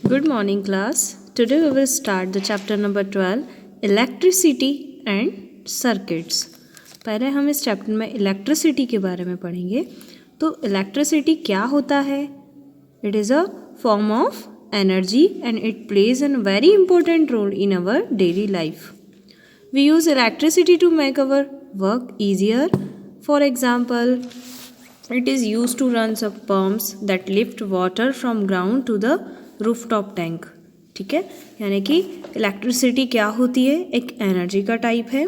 Good morning, class. Today we will start the chapter number 12, Electricity and Circuits. पहले हम इस chapter में electricity के बारे में पढ़ेंगे. तो इलेक्ट्रिसिटी क्या होता है? It is a form of energy and it plays an very important role in our daily life. We use electricity to make our work easier. For example, it is used to run some pumps that lift water from ground to the rooftop tank. ठीक है, यानी कि electricity क्या होती है? एक energy का type है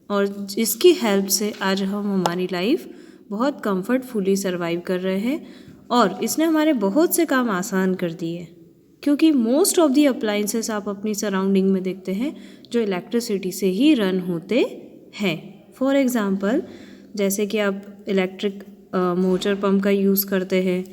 और जिसकी हेल्प से आज हम हमारी लाइफ बहुत कंफर्टफुली सर्वाइव कर रहे हैं और इसने हमारे बहुत से काम आसान कर दिए, क्योंकि मोस्ट ऑफ दी अप्लाइंसेस आप अपनी सराउंडिंग में देखते हैं जो इलेक्ट्रिसिटी से ही रन होते हैं. फॉर एग्ज़ाम्पल, जैसे कि आप इलेक्ट्रिक मोटर पंप का यूज़ करते हैं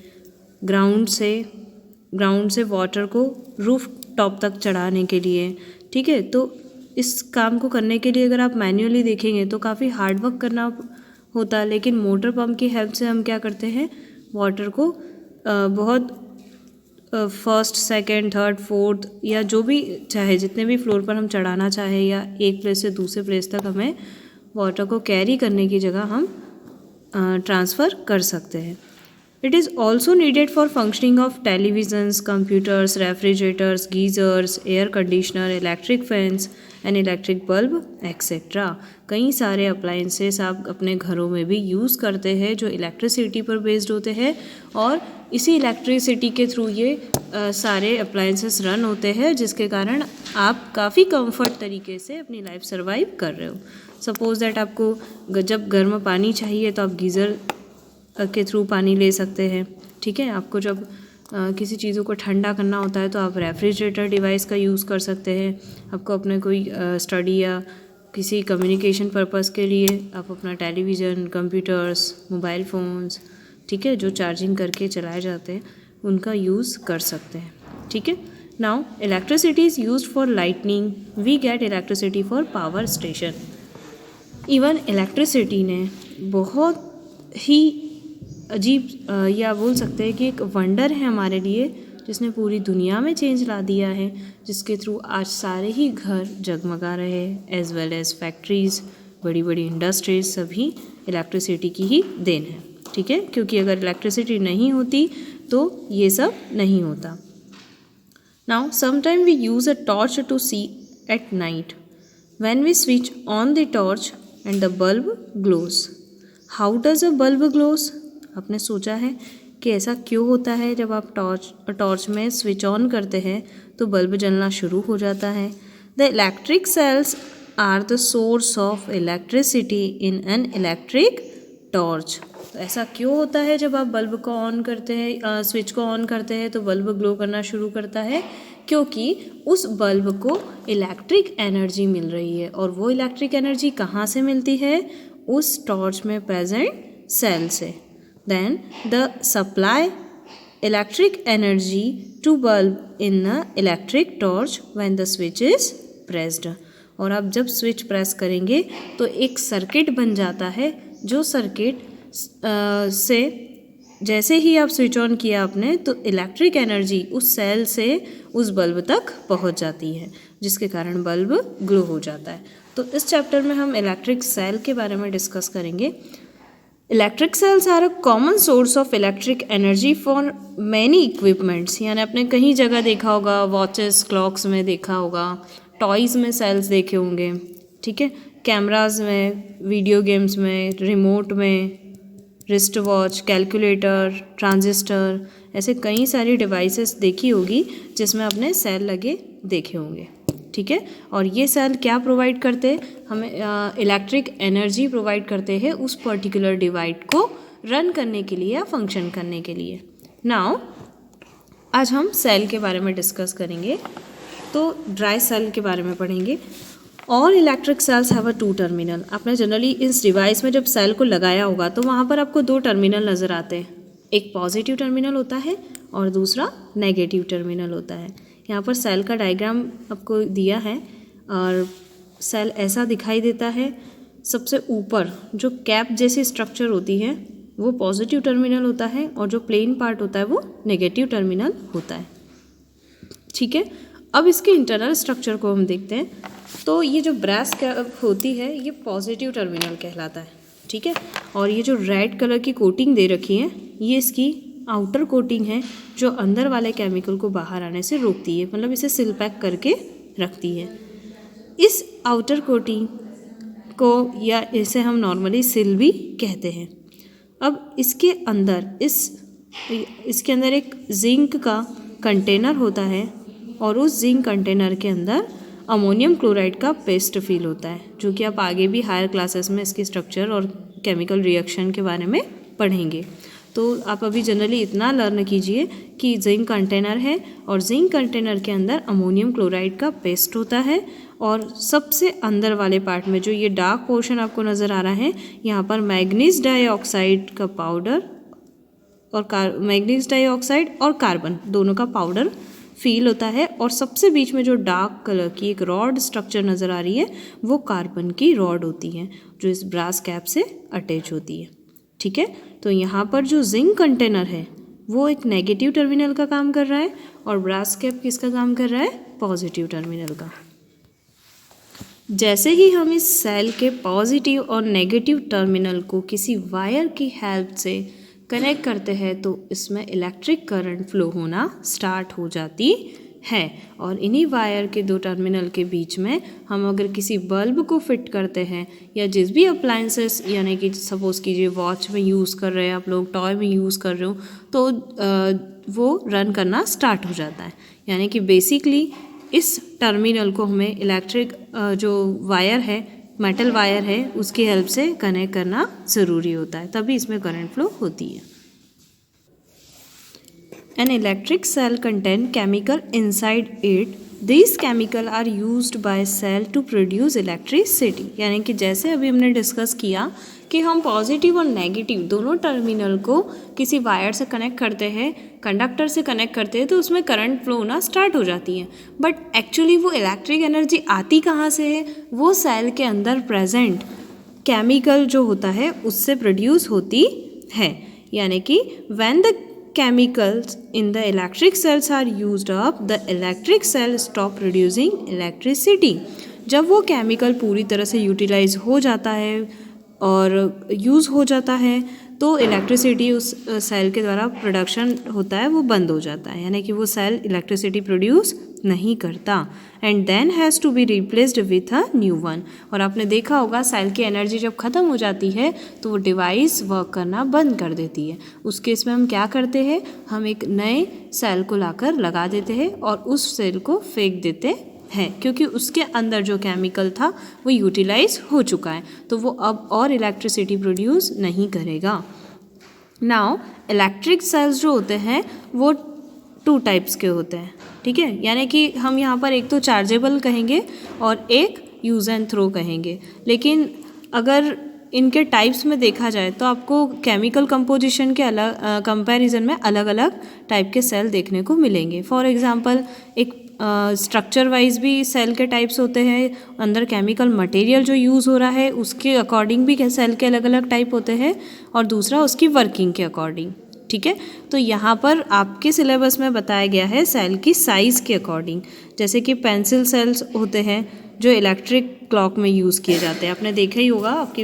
ग्राउंड से वाटर को रूफ टॉप तक चढ़ाने के लिए. ठीक है, तो इस काम को करने के लिए अगर आप मैन्युअली देखेंगे तो काफ़ी हार्ड वर्क करना होता है, लेकिन मोटर पंप की हेल्प से हम क्या करते हैं, वाटर को बहुत फर्स्ट सेकंड थर्ड फोर्थ या जो भी चाहे जितने भी फ्लोर पर हम चढ़ाना चाहे या एक प्लेस से दूसरे प्लेस तक हमें वाटर को कैरी करने की जगह हम ट्रांसफ़र कर सकते हैं. It is also needed for functioning of televisions, computers, refrigerators, geysers, air conditioner, electric fans and electric bulb etcetera. कई सारे अप्लाइंसेस आप अपने घरों में भी यूज़ करते हैं जो इलेक्ट्रिसिटी पर बेस्ड होते हैं और इसी इलेक्ट्रिसिटी के थ्रू ये सारे अप्लाइंसेस रन होते हैं, जिसके कारण आप काफ़ी कंफर्ट तरीके से अपनी लाइफ सर्वाइव कर रहे हो. सपोज़ दैट आपको जब गर्म पानी चाहिए तो आप गीज़र के थ्रू पानी ले सकते हैं. ठीक है, आपको जब किसी चीज़ों को ठंडा करना होता है तो आप रेफ्रिजरेटर डिवाइस का यूज़ कर सकते हैं. आपको अपने कोई स्टडी या किसी कम्युनिकेशन पर्पस के लिए आप अपना टेलीविज़न, कंप्यूटर्स, मोबाइल फ़ोन्स, ठीक है, जो चार्जिंग करके चलाए जाते हैं उनका यूज़ कर सकते हैं. ठीक है, now electricity is used for lightning. We get electricity for power station. Even electricity ने बहुत ही अजीब या बोल सकते हैं कि एक वंडर है हमारे लिए, जिसने पूरी दुनिया में चेंज ला दिया है, जिसके थ्रू आज सारे ही घर जगमगा रहे हैं, एज वेल एज फैक्ट्रीज़, बड़ी बड़ी इंडस्ट्रीज, सभी इलेक्ट्रिसिटी की ही देन है. ठीक है, क्योंकि अगर इलेक्ट्रिसिटी नहीं होती तो ये सब नहीं होता. Now sometime we use a torch to see at night. When we switch on the torch and the bulb glows. How does a bulb glows? आपने सोचा है कि ऐसा क्यों होता है? जब आप टॉर्च में स्विच ऑन करते हैं तो बल्ब जलना शुरू हो जाता है. The electric cells are the source of electricity in an electric torch. तो ऐसा क्यों होता है? जब आप बल्ब को ऑन करते हैं, स्विच को ऑन करते हैं तो बल्ब ग्लो करना शुरू करता है, क्योंकि उस बल्ब को इलेक्ट्रिक एनर्जी मिल रही है. और वो इलेक्ट्रिक एनर्जी कहाँ से मिलती है? उस टॉर्च में प्रेजेंट सेल से. Then the supply electric energy to bulb in the electric torch when the switch is pressed. और आप जब स्विच प्रेस करेंगे तो एक सर्किट बन जाता है, जो सर्किट से जैसे ही आप स्विच ऑन किया आपने तो इलेक्ट्रिक एनर्जी उस सेल से उस बल्ब तक पहुंच जाती है, जिसके कारण बल्ब ग्लो हो जाता है. तो इस चैप्टर में हम इलेक्ट्रिक सेल के बारे में डिस्कस करेंगे. Electric cells are a common source of electric energy for many equipments. यानी आपने कहीं जगह देखा होगा, वॉचेस, क्लॉक्स में देखा होगा, टॉयज़ में सेल्स देखे होंगे. ठीक है, कैमराज में, वीडियो गेम्स में, रिमोट में, रिस्ट वॉच, कैलकुलेटर, ट्रांजिस्टर, ऐसे कई सारी डिवाइसेस देखी होगी जिसमें आपने सेल लगे देखे होंगे. ठीक है, और ये सेल क्या प्रोवाइड करते हैं? हमें इलेक्ट्रिक एनर्जी प्रोवाइड करते हैं उस पर्टिकुलर डिवाइस को रन करने के लिए या फंक्शन करने के लिए. नाउ आज हम सेल के बारे में डिस्कस करेंगे. तो ड्राई सेल के बारे में पढ़ेंगे. All electric cells have a 2 terminal. आपने जनरली इस डिवाइस में जब सेल को लगाया होगा तो वहाँ पर आपको 2 टर्मिनल नज़र आते हैं. एक पॉजिटिव टर्मिनल होता है और दूसरा नेगेटिव टर्मिनल होता है. यहाँ पर सेल का डायग्राम आपको दिया है और सेल ऐसा दिखाई देता है. सबसे ऊपर जो कैप जैसी स्ट्रक्चर होती है वो पॉजिटिव टर्मिनल होता है और जो प्लेन पार्ट होता है वो नेगेटिव टर्मिनल होता है. ठीक है, अब इसके इंटरनल स्ट्रक्चर को हम देखते हैं। तो ये जो ब्रास कैप होती है ये पॉजिटिव टर्मिनल कहलाता है, ठीक है। और ये जो रेड कलर की कोटिंग दे रखी है ये इसकी आउटर कोटिंग है जो अंदर वाले केमिकल को बाहर आने से रोकती है, मतलब इसे सील पैक करके रखती है। इस आउटर कोटिंग को या इसे हम नॉर्मली सील भी कहते हैं। अब इसके अंदर एक जिंक का कंटेनर होता है और उस जिंक कंटेनर के अंदर अमोनियम क्लोराइड का पेस्ट फिल होता है, जो कि आप आगे भी हायर क्लासेस में इसकी स्ट्रक्चर और केमिकल रिएक्शन के बारे में पढ़ेंगे। तो आप अभी जनरली इतना लर्न कीजिए कि जिंक कंटेनर है और जिंक कंटेनर के अंदर अमोनियम क्लोराइड का पेस्ट होता है और सबसे अंदर वाले पार्ट में जो ये डार्क पोर्शन आपको नज़र आ रहा है यहाँ पर मैग्नीज डाइऑक्साइड का पाउडर और मैग्नीज डाइऑक्साइड और कार्बन दोनों का पाउडर फील होता है। और सबसे बीच में जो डार्क कलर की एक रॉड स्ट्रक्चर नज़र आ रही है वो कार्बन की रॉड होती है जो इस ब्रास कैप से अटैच होती है, ठीक है। तो यहाँ पर जो जिंक कंटेनर है वो एक नेगेटिव टर्मिनल का काम कर रहा है और ब्रास कैप किसका काम कर रहा है, पॉजिटिव टर्मिनल का। जैसे ही हम इस सेल के पॉजिटिव और नेगेटिव टर्मिनल को किसी वायर की हेल्प से कनेक्ट करते हैं तो इसमें इलेक्ट्रिक करंट फ्लो होना स्टार्ट हो जाती है। और इन्हीं वायर के दो टर्मिनल के बीच में हम अगर किसी बल्ब को फिट करते हैं या जिस भी अप्लायंसेस, यानी कि सपोज़ कीजिए वॉच में यूज़ कर रहे हैं आप लोग, टॉय में यूज़ कर रहे हो, तो वो रन करना स्टार्ट हो जाता है। यानी कि बेसिकली इस टर्मिनल को हमें इलेक्ट्रिक जो वायर है, मेटल वायर है, उसकी हेल्प से कनेक्ट करना ज़रूरी होता है, तभी इसमें करंट फ्लो होती है। An electric cell contain chemical inside it. These chemical are used by cell to produce electricity. यानी कि जैसे अभी हमने डिस्कस किया कि हम पॉजिटिव और नेगेटिव दोनों टर्मिनल को किसी वायर से कनेक्ट करते हैं, कंडक्टर से कनेक्ट करते हैं, तो उसमें करंट फ्लो होना स्टार्ट हो जाती है। बट एक्चुअली वो इलेक्ट्रिक एनर्जी आती कहाँ से है, वो सेल के अंदर प्रेजेंट केमिकल जो होता है उससे प्रोड्यूस होती है। यानी कि when the chemicals in the electric cells are used up, the electric cell stop producing electricity. जब वो केमिकल पूरी तरह से यूटिलाइज हो जाता है और यूज़ हो जाता है तो इलेक्ट्रिसिटी उस सेल के द्वारा प्रोडक्शन होता है वो बंद हो जाता है, यानी कि वो सेल इलेक्ट्रिसिटी प्रोड्यूस नहीं करता and then has to be replaced with a new one. और आपने देखा होगा सेल की एनर्जी जब ख़त्म हो जाती है तो वो डिवाइस वर्क करना बंद कर देती है। उस केस में हम क्या करते हैं, हम एक नए सेल को लाकर लगा देते हैं और उस सेल को फेंक देते हैं, क्योंकि उसके अंदर जो केमिकल था वो यूटिलाइज हो चुका है, तो वो अब और इलेक्ट्रिसिटी प्रोड्यूस नहीं करेगा। नाउ इलेक्ट्रिक सेल्स जो होते हैं वो 2 टाइप्स के होते हैं, ठीक है। यानी कि हम यहाँ पर एक तो चार्जेबल कहेंगे और एक यूज़ एंड थ्रो कहेंगे। लेकिन अगर इनके टाइप्स में देखा जाए तो आपको केमिकल कंपोजिशन के अलग कंपैरिजन में अलग अलग टाइप के सेल देखने को मिलेंगे। फॉर एग्जांपल एक स्ट्रक्चर वाइज भी सेल के टाइप्स होते हैं, अंदर केमिकल मटेरियल जो यूज़ हो रहा है उसके अकॉर्डिंग भी सेल के अलग अलग टाइप होते हैं, और दूसरा उसकी वर्किंग के अकॉर्डिंग, ठीक है। तो यहाँ पर आपके सिलेबस में बताया गया है सेल की साइज़ के अकॉर्डिंग। जैसे कि पेंसिल सेल्स होते हैं जो इलेक्ट्रिक क्लॉक में यूज़ किए जाते हैं, आपने देखा ही होगा आपकी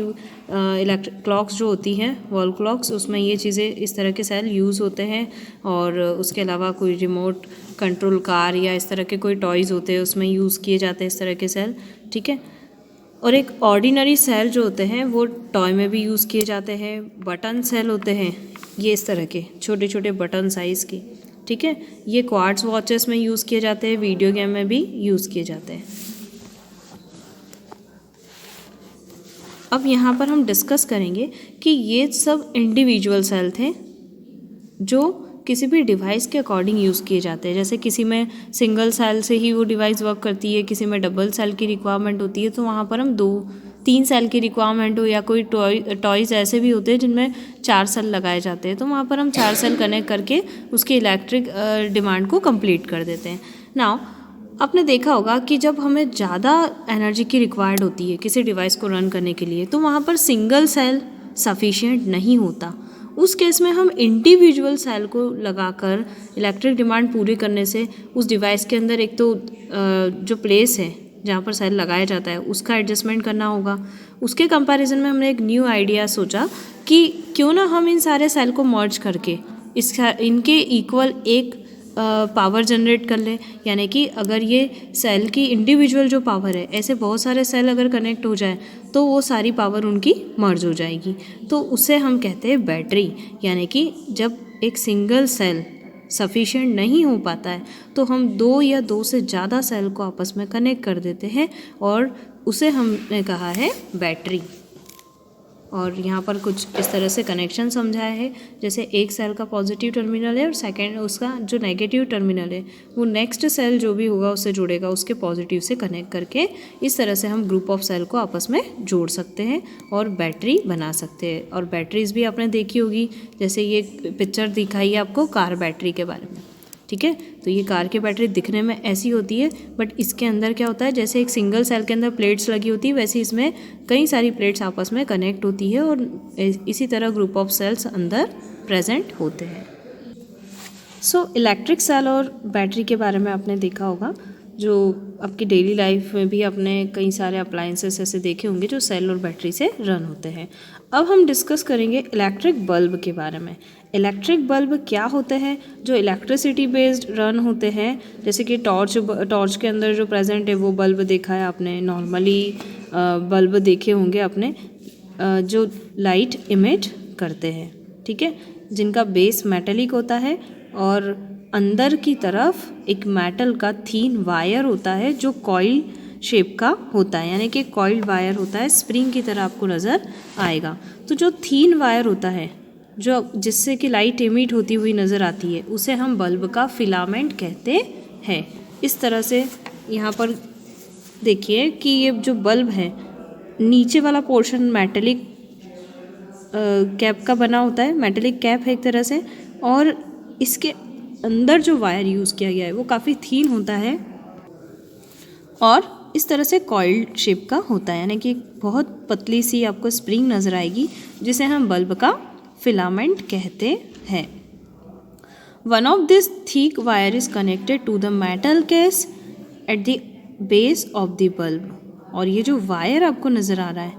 इलेक्ट्रिक क्लॉक्स जो होती हैं वॉल क्लॉक्स, उसमें ये चीज़ें इस तरह के सेल यूज़ होते हैं। और उसके अलावा कोई रिमोट कंट्रोल कार या इस तरह के कोई टॉयज़ होते हैं उसमें यूज़ किए जाते हैं इस तरह के सेल, ठीक है। और एक ऑर्डिनरी सेल जो होते हैं वो टॉय में भी यूज़ किए जाते हैं। बटन सेल होते हैं ये इस तरह के छोटे छोटे बटन साइज़ के, ठीक है। ये क्वार्ट्ज वॉचेस में यूज़ किए जाते हैं, वीडियो गेम में भी यूज़ किए जाते हैं। अब यहाँ पर हम डिस्कस करेंगे कि ये सब इंडिविजुअल सेल थे जो किसी भी डिवाइस के अकॉर्डिंग यूज़ किए जाते हैं। जैसे किसी में सिंगल सेल से ही वो डिवाइस वर्क करती है, किसी में डबल सेल की रिक्वायरमेंट होती है, तो वहाँ पर हम 2-3 सेल की रिक्वायरमेंट हो, या कोई टॉयज़ ऐसे भी होते हैं जिनमें 4 सेल लगाए जाते हैं, तो वहाँ पर हम 4 सेल कनेक्ट करके उसकी इलेक्ट्रिक डिमांड को कंप्लीट कर देते हैं। नाउ आपने देखा होगा कि जब हमें ज़्यादा एनर्जी की रिक्वायर्ड होती है किसी डिवाइस को रन करने के लिए, तो वहाँ पर सिंगल सेल सफिशिएंट नहीं होता। उस केस में हम इंडिविजुअल सेल को लगाकर इलेक्ट्रिक डिमांड पूरी करने से उस डिवाइस के अंदर एक तो जो प्लेस है जहाँ पर सेल लगाया जाता है उसका एडजस्टमेंट करना होगा। उसके कंपैरिजन में हमने एक न्यू आइडिया सोचा कि क्यों ना हम इन सारे सेल को मर्ज करके इनके इक्वल एक पावर जनरेट कर ले। यानी कि अगर ये सेल की इंडिविजुअल जो पावर है, ऐसे बहुत सारे सेल अगर कनेक्ट हो जाए तो वो सारी पावर उनकी मर्ज हो जाएगी, तो उसे हम कहते हैं बैटरी। यानी कि जब एक सिंगल सेल सफिशिएंट नहीं हो पाता है तो हम 2 या 2 से ज़्यादा सेल को आपस में कनेक्ट कर देते हैं और उसे हमने कहा है बैटरी। और यहाँ पर कुछ इस तरह से कनेक्शन समझाया है, जैसे एक सेल का पॉजिटिव टर्मिनल है और सेकेंड उसका जो नेगेटिव टर्मिनल है वो नेक्स्ट सेल जो भी होगा उससे जुड़ेगा, उसके पॉजिटिव से कनेक्ट करके इस तरह से हम ग्रुप ऑफ सेल को आपस में जोड़ सकते हैं और बैटरी बना सकते हैं। और बैटरीज भी आपने देखी होगी, जैसे ये पिक्चर दिखाई है आपको कार बैटरी के बारे में, ठीक है। तो ये कार की बैटरी दिखने में ऐसी होती है, बट इसके अंदर क्या होता है, जैसे एक सिंगल सेल के अंदर प्लेट्स लगी होती है वैसे इसमें कई सारी प्लेट्स आपस में कनेक्ट होती है और इसी तरह ग्रुप ऑफ सेल्स अंदर प्रेजेंट होते हैं। सो इलेक्ट्रिक सेल और बैटरी के बारे में आपने देखा होगा, जो आपकी डेली लाइफ में भी आपने कई सारे अप्लायंसेस ऐसे देखे होंगे जो सेल और बैटरी से रन होते हैं। अब हम डिस्कस करेंगे इलेक्ट्रिक बल्ब के बारे में। इलेक्ट्रिक बल्ब क्या होते हैं? जो इलेक्ट्रिसिटी बेस्ड रन होते हैं, जैसे कि टॉर्च के अंदर जो प्रेजेंट है वो बल्ब देखा है आपने, नॉर्मली बल्ब देखे होंगे आपने जो लाइट इमिट करते हैं, ठीक है, जिनका बेस मेटेलिक होता है और अंदर की तरफ एक मेटल का थीन वायर होता है जो कॉइल शेप का होता है, यानी कि कॉइल्ड वायर होता है, स्प्रिंग की तरह आपको नज़र आएगा। तो जो थीन वायर होता है जो जिससे कि लाइट इमिट होती हुई नज़र आती है उसे हम बल्ब का फिलामेंट कहते हैं। इस तरह से यहाँ पर देखिए कि ये जो बल्ब है नीचे वाला पोर्शन मेटेलिक कैप का बना होता है, मेटेलिक कैप है एक तरह से, और इसके अंदर जो वायर यूज़ किया गया है वो काफ़ी थीन होता है और इस तरह से कॉइल्ड शेप का होता है, यानी कि बहुत पतली सी आपको स्प्रिंग नज़र आएगी जिसे हम बल्ब का फिलामेंट कहते हैं। One of this thick wire is connected to the metal case at the base of the bulb. और ये जो वायर आपको नज़र आ रहा है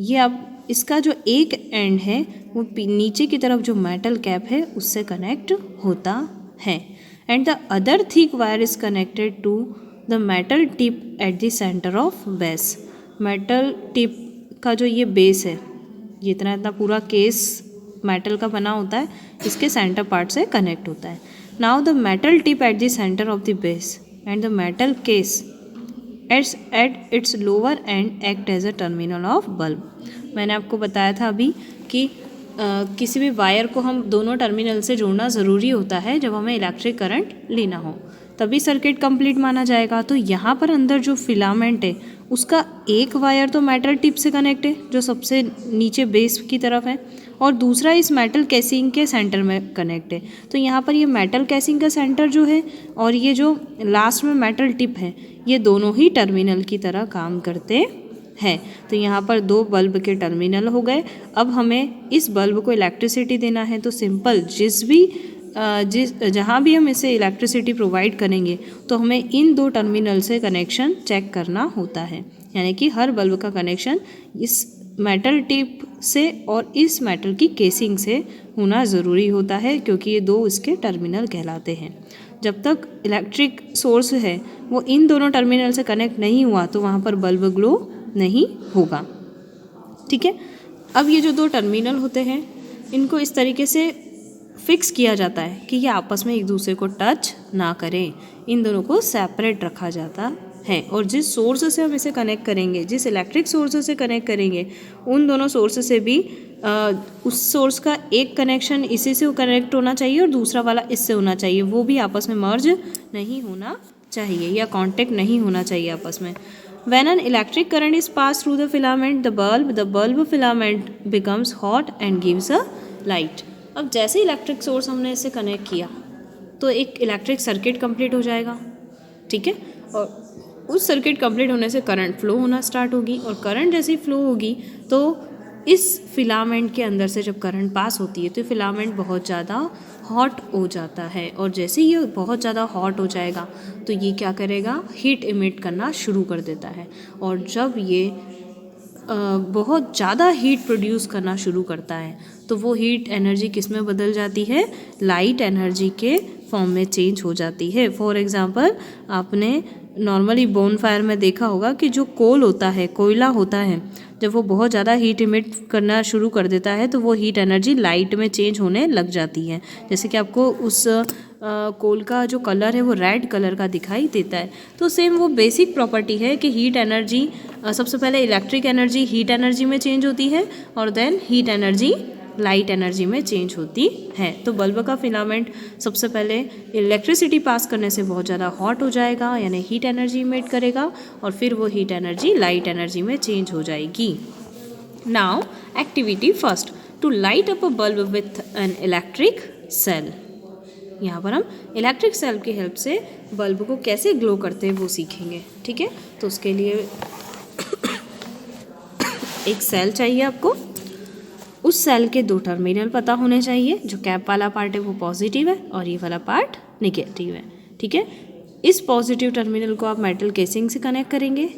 ये आप इसका जो एक एंड है वो नीचे की तरफ जो मेटल कैप है उससे कनेक्ट होता है, and the other thick wire is connected to the metal tip at the centre of base. Metal tip का जो ये बेस है, ये इतना पूरा केस मेटल का बना होता है, इसके सेंटर पार्ट से कनेक्ट होता है। Now the metal tip at the centre of the base and the metal case at its lower end act as a terminal of bulb. मैंने आपको बताया था अभी कि किसी भी वायर को हम दोनों टर्मिनल से जोड़ना ज़रूरी होता है जब हमें इलेक्ट्रिक करंट लेना हो, तभी सर्किट कंप्लीट माना जाएगा। तो यहाँ पर अंदर जो फिलामेंट है उसका एक वायर तो मेटल टिप से कनेक्ट है जो सबसे नीचे बेस की तरफ है, और दूसरा इस मेटल कैसिंग के सेंटर में कनेक्ट है। तो यहाँ पर ये मेटल कैसिंग का सेंटर जो है और ये जो लास्ट में मेटल टिप है ये दोनों ही टर्मिनल की तरह काम करते हैं। तो यहाँ पर 2 बल्ब के टर्मिनल हो गए। अब हमें इस बल्ब को इलेक्ट्रिसिटी देना है तो सिंपल जहाँ भी हम इसे इलेक्ट्रिसिटी प्रोवाइड करेंगे तो हमें इन 2 टर्मिनल से कनेक्शन चेक करना होता है, यानी कि हर बल्ब का कनेक्शन इस मेटल टिप से और इस मेटल की केसिंग से होना ज़रूरी होता है, क्योंकि ये 2 इसके टर्मिनल कहलाते हैं। जब तक इलेक्ट्रिक सोर्स है वो इन दोनों टर्मिनल से कनेक्ट नहीं हुआ तो वहाँ पर बल्ब ग्लो नहीं होगा, ठीक है। अब ये जो 2 टर्मिनल होते हैं इनको इस तरीके से फिक्स किया जाता है कि ये आपस में एक दूसरे को टच ना करें, इन दोनों को सेपरेट रखा जाता है। और जिस सोर्स से हम इसे कनेक्ट करेंगे, जिस इलेक्ट्रिक सोर्स से कनेक्ट करेंगे, उन दोनों सोर्स से भी उस सोर्स का एक कनेक्शन इसी से कनेक्ट होना चाहिए और दूसरा वाला इससे होना चाहिए, वो भी आपस में मर्ज नहीं होना चाहिए या कांटेक्ट नहीं होना चाहिए आपस में। When an electric current is passed through the filament, the bulb filament becomes hot and gives a light. अब जैसे इलेक्ट्रिक सोर्स हमने इसे कनेक्ट किया तो एक इलेक्ट्रिक सर्किट कंप्लीट हो जाएगा, ठीक है, और उस सर्किट कंप्लीट होने से करंट फ्लो होना स्टार्ट होगी, और करंट जैसे फ्लो होगी तो इस फिलामेंट के अंदर से जब करंट पास होती है तो फिलामेंट बहुत ज़्यादा हॉट हो जाता है, और जैसे ही ये बहुत ज़्यादा हॉट हो जाएगा तो ये क्या करेगा, हीट इमिट करना शुरू कर देता है। और जब ये बहुत ज़्यादा हीट प्रोड्यूस करना शुरू करता है तो वो हीट एनर्जी किस में बदल जाती है, लाइट एनर्जी के फॉर्म में चेंज हो जाती है। फॉर एग्जांपल आपने नॉर्मली बोन फायर में देखा होगा कि जो कोल होता है, कोयला होता है, जब वो बहुत ज़्यादा हीट इमिट करना शुरू कर देता है तो वो हीट एनर्जी लाइट में चेंज होने लग जाती है। जैसे कि आपको उस कोल का जो कलर है वो रेड कलर का दिखाई देता है। तो सेम वो बेसिक प्रॉपर्टी है कि हीट एनर्जी सबसे पहले इलेक्ट्रिक एनर्जी हीट एनर्जी में चेंज होती है और then heat energy light energy में चेंज होती है। तो बल्ब का फिलामेंट सबसे पहले इलेक्ट्रिसिटी पास करने से बहुत ज़्यादा हॉट हो जाएगा, यानी हीट एनर्जी इमिट करेगा, और फिर वो हीट एनर्जी लाइट एनर्जी में चेंज हो जाएगी। Now activity first, to light up a bulb with an electric cell. यहाँ पर हम इलेक्ट्रिक सेल की हेल्प से बल्ब को कैसे ग्लो करते हैं वो सीखेंगे। ठीक है, तो उसके लिए एक सेल चाहिए आपको। उस सेल के 2 टर्मिनल पता होने चाहिए। जो कैप वाला पार्ट है वो पॉजिटिव है और ये वाला पार्ट निगेटिव है। ठीक है, इस पॉजिटिव टर्मिनल को आप मेटल केसिंग से कनेक्ट करेंगे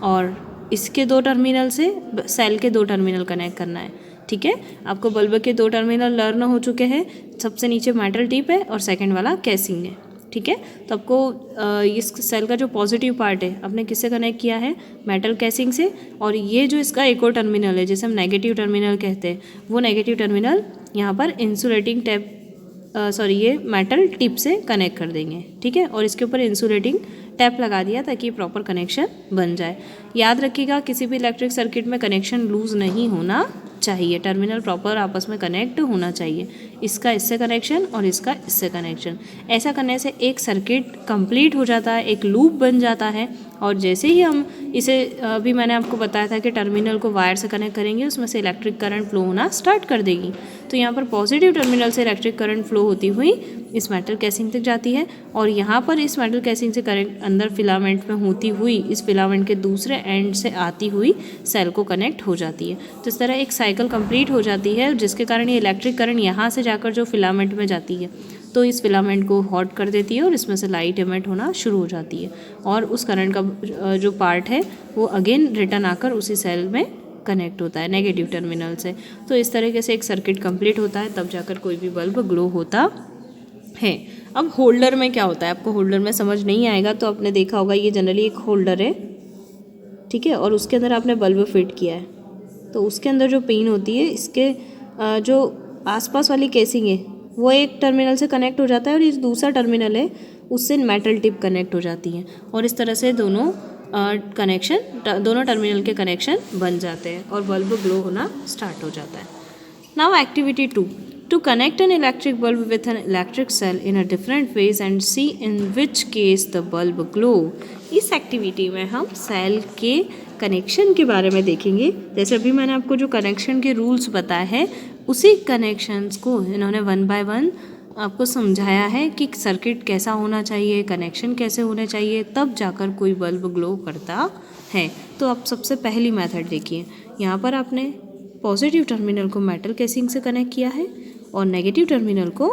और इसके 2 टर्मिनल से सेल के 2 टर्मिनल कनेक्ट करना है। ठीक है, आपको बल्ब के 2 टर्मिनल लर्न हो चुके हैं। सबसे नीचे मेटल टिप है और सेकंड वाला केसिंग है। ठीक है, तो आपको इस सेल का जो पॉजिटिव पार्ट है आपने किससे कनेक्ट किया है, मेटल केसिंग से। और ये जो इसका एक और टर्मिनल है जिसे हम नेगेटिव टर्मिनल कहते हैं, वो नेगेटिव टर्मिनल यहाँ पर इंसुलेटिंग टैप ये मेटल टिप से कनेक्ट कर देंगे। ठीक है, और इसके ऊपर इंसुलेटिंग टैप लगा दिया ताकि प्रॉपर कनेक्शन बन जाए। याद रखिएगा किसी भी इलेक्ट्रिक सर्किट में कनेक्शन लूज़ नहीं होना चाहिए, टर्मिनल प्रॉपर आपस में कनेक्ट होना चाहिए। इसका इससे कनेक्शन और इसका इससे कनेक्शन, ऐसा करने से एक सर्किट कंप्लीट हो जाता है, एक लूप बन जाता है। और जैसे ही हम इसे अभी मैंने आपको बताया था कि टर्मिनल को वायर से कनेक्ट करेंगे, उसमें से इलेक्ट्रिक करंट फ्लो होना स्टार्ट कर देगी। तो यहाँ पर पॉजिटिव टर्मिनल से इलेक्ट्रिक करंट फ्लो होती हुई इस मेटल केसिंग तक जाती है, और यहाँ पर इस मेटल केसिंग से करंट अंदर फिलामेंट में होती हुई इस फिलामेंट के दूसरे एंड से आती हुई सेल को कनेक्ट हो जाती है। तो इस तरह एक साइकिल कंप्लीट हो जाती है, जिसके कारण ये इलेक्ट्रिक करंट यहाँ से जाकर जो फिलामेंट में जाती है तो इस फिलामेंट को हॉट कर देती है और इसमें से लाइट इमिट होना शुरू हो जाती है, और उस करंट का जो पार्ट है वो अगेन रिटर्न आकर उसी सेल में कनेक्ट होता है नेगेटिव टर्मिनल से। तो इस तरीके से एक सर्किट कंप्लीट होता है, तब जाकर कोई भी बल्ब ग्लो होता है। अब होल्डर में क्या होता है, आपको होल्डर में समझ नहीं आएगा तो आपने देखा होगा ये जनरली एक होल्डर है। ठीक है, और उसके अंदर आपने बल्ब फिट किया है, तो उसके अंदर जो पिन होती है, इसके जो आसपास वाली केसिंग है वो एक टर्मिनल से कनेक्ट हो जाता है और ये दूसरा टर्मिनल है उससे मेटल टिप कनेक्ट हो जाती है, और इस तरह से दोनों टर्मिनल के कनेक्शन बन जाते हैं और बल्ब ग्लो होना स्टार्ट हो जाता है। Now activity 2, to connect an electric bulb with an electric cell in a different ways and see in which case the bulb glow. इस एक्टिविटी में हम सेल के कनेक्शन के बारे में देखेंगे। जैसे अभी मैंने आपको जो कनेक्शन के रूल्स बताए हैं, उसी कनेक्शंस को इन्होंने 1 बाय 1 आपको समझाया है कि सर्किट कैसा होना चाहिए, कनेक्शन कैसे होने चाहिए, तब जाकर कोई बल्ब ग्लो करता है। तो आप सबसे पहली मेथड देखिए, यहाँ पर आपने पॉजिटिव टर्मिनल को मेटल केसिंग से कनेक्ट किया है और नेगेटिव टर्मिनल को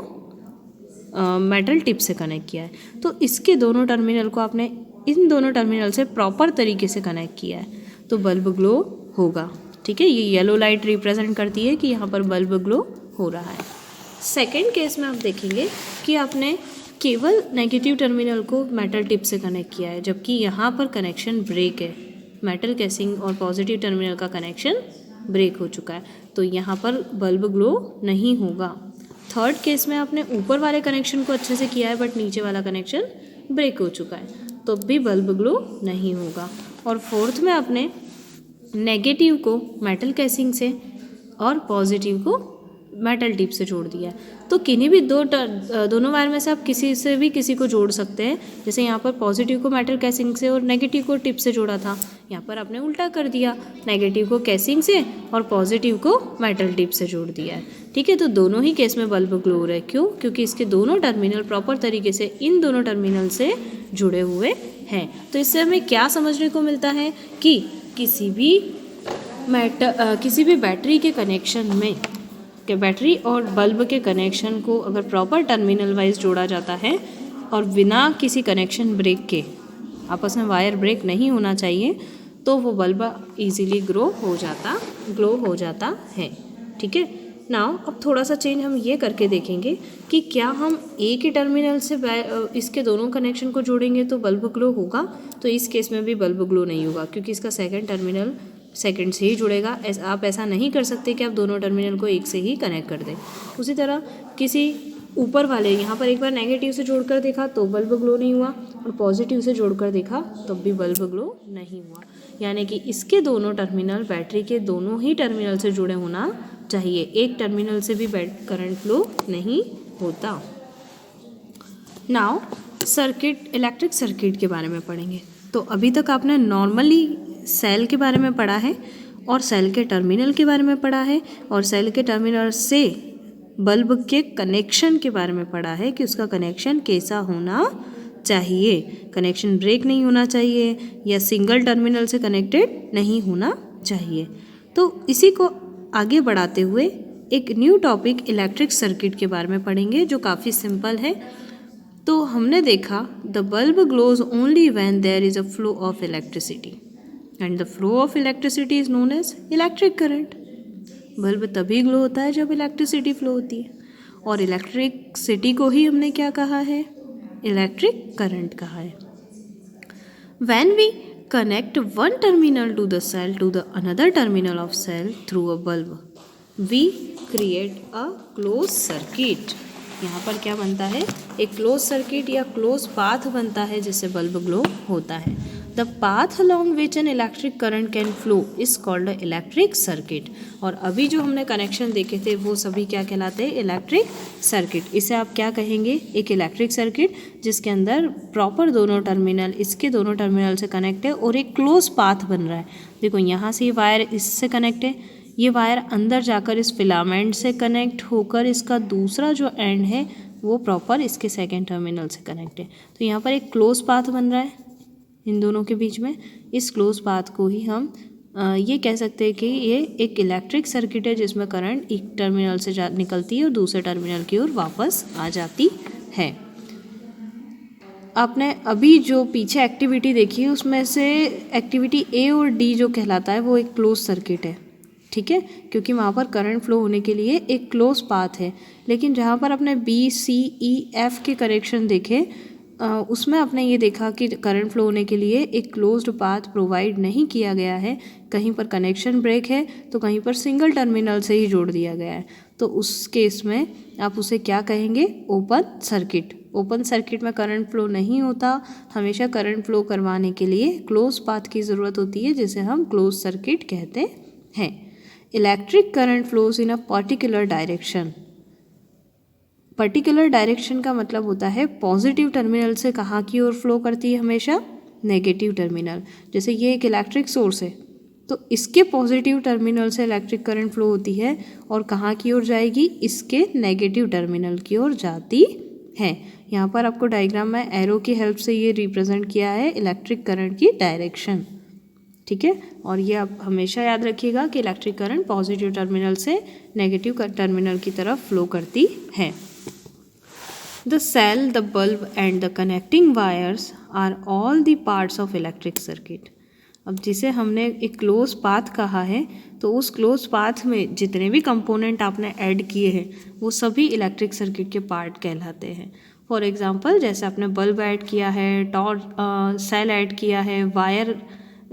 मेटल टिप से कनेक्ट किया है। तो इसके दोनों टर्मिनल को आपने इन दोनों टर्मिनल से प्रॉपर तरीके से कनेक्ट किया है तो बल्ब ग्लो होगा। ठीक है, ये येलो लाइट रिप्रेजेंट करती है कि यहाँ पर बल्ब ग्लो हो रहा है। सेकेंड केस में आप देखेंगे कि आपने केवल नेगेटिव टर्मिनल को मेटल टिप से कनेक्ट किया है, जबकि यहाँ पर कनेक्शन ब्रेक है, मेटल केसिंग और पॉजिटिव टर्मिनल का कनेक्शन ब्रेक हो चुका है, तो यहाँ पर बल्ब ग्लो नहीं होगा। थर्ड केस में आपने ऊपर वाले कनेक्शन को अच्छे से किया है बट नीचे वाला कनेक्शन ब्रेक हो चुका है, तो भी बल्ब ग्लो नहीं होगा। और फोर्थ में आपने नेगेटिव को मेटल केसिंग से और पॉजिटिव को मेटल टिप से जोड़ दिया है, तो किन्हीं भी दोनों वायर में से आप किसी से भी किसी को जोड़ सकते हैं। जैसे यहाँ पर पॉजिटिव को मेटल केसिंग से और नेगेटिव को टिप से जोड़ा था, यहाँ पर आपने उल्टा कर दिया, नेगेटिव को केसिंग से और पॉजिटिव को मेटल टिप से जोड़ दिया है। ठीक है, तो दोनों ही केस में बल्ब ग्लो हो रहा है। क्यों? क्योंकि इसके दोनों टर्मिनल प्रॉपर तरीके से इन दोनों टर्मिनल से जुड़े हुए हैं। तो इससे हमें क्या समझने को मिलता है कि किसी भी किसी भी बैटरी के कनेक्शन में कि बैटरी और बल्ब के कनेक्शन को अगर प्रॉपर टर्मिनल वाइज जोड़ा जाता है और बिना किसी कनेक्शन ब्रेक के, आपस में वायर ब्रेक नहीं होना चाहिए, तो वो बल्ब इजीली ग्लो हो जाता है। ठीक है। नाउ अब थोड़ा सा चेंज हम ये करके देखेंगे कि क्या हम एक ही टर्मिनल से इसके दोनों कनेक्शन को जोड़ेंगे तो बल्ब ग्लो होगा। तो इस केस में भी बल्ब ग्लो नहीं होगा क्योंकि इसका सेकंड टर्मिनल सेकंड से ही जुड़ेगा। आप ऐसा नहीं कर सकते कि आप दोनों टर्मिनल को एक से ही कनेक्ट कर दें। उसी तरह किसी ऊपर वाले यहाँ पर एक बार नेगेटिव से जोड़कर देखा तो बल्ब ग्लो नहीं हुआ और पॉजिटिव से जोड़कर देखा तब भी बल्ब ग्लो नहीं हुआ। यानी कि इसके दोनों टर्मिनल बैटरी के दोनों ही टर्मिनल से जुड़े होना चाहिए, एक टर्मिनल से भी करंट फ्लो नहीं होता। नाउ इलेक्ट्रिक सर्किट के बारे में पढ़ेंगे। तो अभी तक आपने नॉर्मली सेल के बारे में पढ़ा है और सेल के टर्मिनल के बारे में पढ़ा है और सेल के टर्मिनल से बल्ब के कनेक्शन के बारे में पढ़ा है कि उसका कनेक्शन कैसा होना चाहिए, कनेक्शन ब्रेक नहीं होना चाहिए या सिंगल टर्मिनल से कनेक्टेड नहीं होना चाहिए। तो इसी को आगे बढ़ाते हुए एक न्यू टॉपिक इलेक्ट्रिक सर्किट के बारे में पढ़ेंगे जो काफ़ी सिंपल है। तो हमने देखा the bulb glows only when there is a flow of electricity and the flow of electricity is known as electric current. Bulb तभी ग्लो होता है जब इलेक्ट्रिसिटी फ्लो होती है और इलेक्ट्रिसिटी को ही हमने क्या कहा है, इलेक्ट्रिक करंट कहा है। When we connect one terminal to the cell to the another terminal of cell through a bulb, we create a closed circuit। यहाँ पर क्या बनता है, एक क्लोज सर्किट या क्लोज पाथ बनता है जिससे बल्ब ग्लो होता है। The path along which an electric current can flow is called a electric circuit। और अभी जो हमने कनेक्शन देखे थे वो सभी क्या कहलाते हैं, इलेक्ट्रिक सर्किट। इसे आप क्या कहेंगे, एक इलेक्ट्रिक सर्किट जिसके अंदर प्रॉपर दोनों टर्मिनल इसके दोनों टर्मिनल से कनेक्ट है और एक क्लोज पाथ बन रहा है। देखो यहाँ से ये वायर इससे कनेक्ट है, ये वायर अंदर जाकर इस फिलामेंट से कनेक्ट होकर इसका दूसरा जो एंड है वो प्रॉपर इसके सेकेंड टर्मिनल से कनेक्ट है। तो यहाँ पर एक क्लोज पाथ बन रहा है इन दोनों के बीच में। इस क्लोज पाथ को ही हम ये कह सकते हैं कि ये एक इलेक्ट्रिक सर्किट है जिसमें करंट एक टर्मिनल से निकलती है और दूसरे टर्मिनल की ओर वापस आ जाती है। आपने अभी जो पीछे एक्टिविटी देखी है उसमें से एक्टिविटी ए और डी जो कहलाता है वो एक क्लोज सर्किट है। ठीक है, क्योंकि वहाँ पर करंट फ्लो होने के लिए एक क्लोज पाथ है। लेकिन जहाँ पर अपने बी सी ई एफ के करेक्शन देखे उसमें आपने ये देखा कि करंट फ्लो होने के लिए एक क्लोज्ड पाथ प्रोवाइड नहीं किया गया है। कहीं पर कनेक्शन ब्रेक है तो कहीं पर सिंगल टर्मिनल से ही जोड़ दिया गया है। तो उस केस में आप उसे क्या कहेंगे, ओपन सर्किट। ओपन सर्किट में करंट फ्लो नहीं होता, हमेशा करंट फ्लो करवाने के लिए क्लोज पाथ की ज़रूरत होती है जिसे हम क्लोज सर्किट कहते हैं। Electric current flows in a particular direction. Particular direction का मतलब होता है पॉजिटिव टर्मिनल से कहाँ की ओर फ्लो करती है, हमेशा नेगेटिव टर्मिनल। जैसे ये एक इलेक्ट्रिक सोर्स है तो इसके पॉजिटिव टर्मिनल से इलेक्ट्रिक करंट फ्लो होती है और कहाँ की ओर जाएगी, इसके नेगेटिव टर्मिनल की ओर जाती है। यहाँ पर आपको डायग्राम में एरो की हेल्प से ये रिप्रेजेंट किया है इलेक्ट्रिक करंट की डायरेक्शन। ठीक है, और ये आप हमेशा याद रखिएगा कि इलेक्ट्रिक करंट पॉजिटिव टर्मिनल से नेगेटिव टर्मिनल की तरफ फ्लो करती है। The cell, the bulb and the connecting wires are all the parts of electric circuit। अब जिसे हमने एक क्लोज पाथ कहा है तो उस क्लोज पाथ में जितने भी कंपोनेंट आपने ऐड किए हैं वो सभी इलेक्ट्रिक सर्किट के पार्ट कहलाते हैं। फॉर एग्जांपल जैसे आपने बल्ब ऐड किया है, सेल ऐड किया है, वायर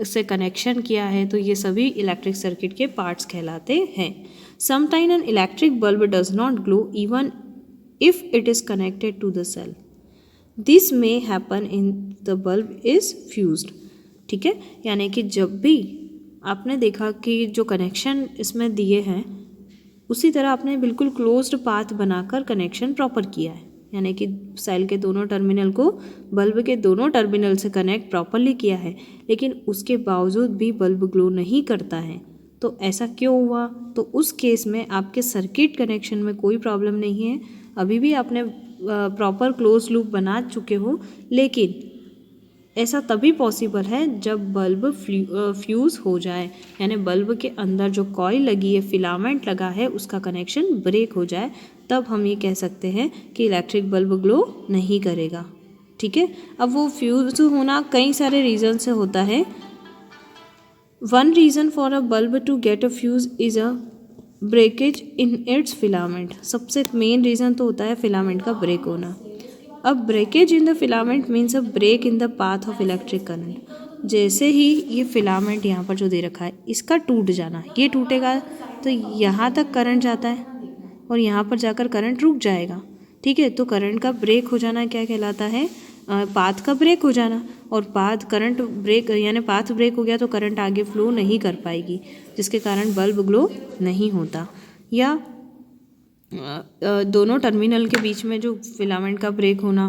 से कनेक्शन किया है, तो ये सभी इलेक्ट्रिक सर्किट के पार्ट्स कहलाते हैं। Sometime N electric bulb does not glow even if it is connected to the cell, this may happen in the bulb is fused। ठीक है, यानी कि जब भी आपने देखा कि जो कनेक्शन इसमें दिए हैं उसी तरह आपने बिल्कुल क्लोज्ड पाथ बनाकर कनेक्शन प्रॉपर किया है, यानी कि सेल के दोनों टर्मिनल को बल्ब के दोनों टर्मिनल से कनेक्ट प्रॉपरली किया है, लेकिन उसके बावजूद भी बल्ब ग्लो नहीं करता है। तो ऐसा क्यों हुआ, तो उस केस में आपके सर्किट कनेक्शन में कोई प्रॉब्लम नहीं है, अभी भी आपने प्रॉपर क्लोज लूप बना चुके हो, लेकिन ऐसा तभी पॉसिबल है जब बल्ब फ्यूज़ हो जाए, यानी बल्ब के अंदर जो कॉइल लगी है, फिलामेंट लगा है, उसका कनेक्शन ब्रेक हो जाए, तब हम ये कह सकते हैं कि इलेक्ट्रिक बल्ब ग्लो नहीं करेगा। ठीक है, अब वो फ्यूज़ होना कई सारे रीज़न से होता है। One reason for a bulb to get a fuse is a breakage in its filament. सबसे मेन रीज़न तो होता है फिलामेंट का ब्रेक होना। अब breakage in the filament means a break in the path of electric current. जैसे ही ये फिलामेंट यहाँ पर जो दे रखा है इसका टूट जाना, ये टूटेगा तो यहाँ तक करंट जाता है और यहाँ पर जाकर करंट रुक जाएगा। ठीक है, तो करंट का ब्रेक हो जाना क्या कहलाता है? पाथ का ब्रेक हो जाना। और पाथ करंट ब्रेक यानी पाथ ब्रेक हो गया तो करंट आगे फ्लो नहीं कर पाएगी, जिसके कारण बल्ब ग्लो नहीं होता। या दोनों टर्मिनल के बीच में जो फिलामेंट का ब्रेक होना,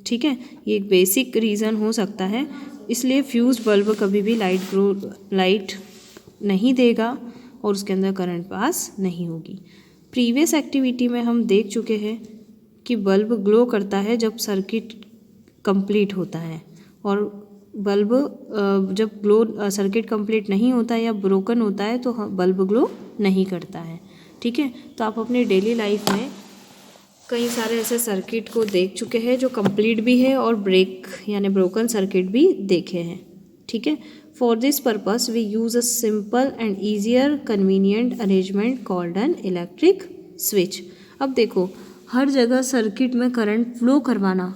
ठीक है, ये एक बेसिक रीज़न हो सकता है। इसलिए फ्यूज़ बल्ब कभी भी लाइट नहीं देगा और उसके अंदर करंट पास नहीं होगी। प्रीवियस एक्टिविटी में हम देख चुके हैं कि बल्ब ग्लो करता है जब सर्किट कंप्लीट होता है, और बल्ब जब ग्लो सर्किट कंप्लीट नहीं होता या ब्रोकन होता है तो बल्ब ग्लो नहीं करता है। ठीक है, तो आप अपनी डेली लाइफ में कई सारे ऐसे सर्किट को देख चुके हैं जो कंप्लीट भी है और ब्रेक यानी ब्रोकन सर्किट भी देखे हैं। ठीक है, for this purpose we use a simple and easier convenient arrangement called an electric switch. अब देखो, हर जगह सर्किट में करंट फ्लो करवाना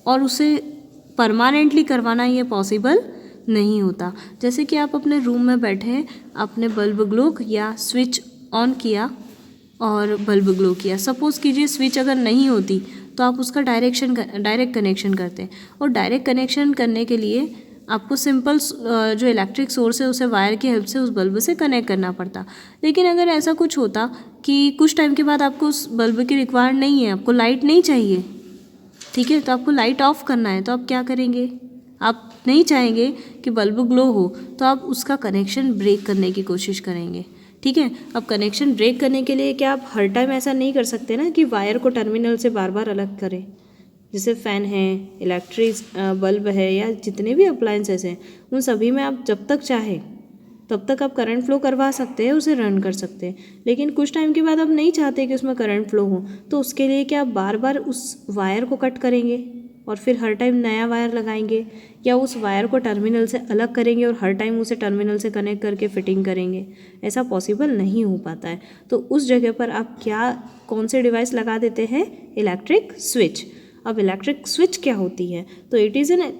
और उसे परमानेंटली करवाना ये पॉसिबल नहीं होता। जैसे कि आप अपने रूम में बैठे हैं, आपने बल्ब ग्लो या स्विच ऑन किया और बल्ब ग्लो किया। सपोज़ कीजिए स्विच अगर नहीं होती तो आप उसका डायरेक्ट कनेक्शन करते हैं, और डायरेक्ट कनेक्शन करने के लिए आपको सिंपल जो इलेक्ट्रिक सोर्स है उसे वायर की हेल्प से उस बल्ब से कनेक्ट करना पड़ता। लेकिन अगर ऐसा कुछ होता कि कुछ टाइम के बाद आपको उस बल्ब की रिक्वायर्ड नहीं है, आपको लाइट नहीं चाहिए, ठीक है, तो आपको लाइट ऑफ करना है, तो आप क्या करेंगे? आप नहीं चाहेंगे कि बल्ब ग्लो हो, तो आप उसका कनेक्शन ब्रेक करने की कोशिश करेंगे। ठीक है, अब कनेक्शन ब्रेक करने के लिए क्या आप हर टाइम ऐसा नहीं कर सकते ना कि वायर को टर्मिनल से बार बार अलग करें। जैसे फ़ैन है, इलेक्ट्रिक बल्ब है, या जितने भी अप्लायंसेस हैं, उन सभी में आप जब तक चाहे तब तक आप करंट फ्लो करवा सकते हैं, उसे रन कर सकते हैं। लेकिन कुछ टाइम के बाद आप नहीं चाहते कि उसमें करंट फ्लो हो, तो उसके लिए क्या आप बार बार उस वायर को कट करेंगे और फिर हर टाइम नया वायर लगाएंगे, या उस वायर को टर्मिनल से अलग करेंगे और हर टाइम उसे टर्मिनल से कनेक्ट करके फिटिंग करेंगे? ऐसा पॉसिबल नहीं हो पाता है। तो उस जगह पर आप कौन से डिवाइस लगा देते हैं? Electric switch. अब इलेक्ट्रिक स्विच क्या होती है? तो it is an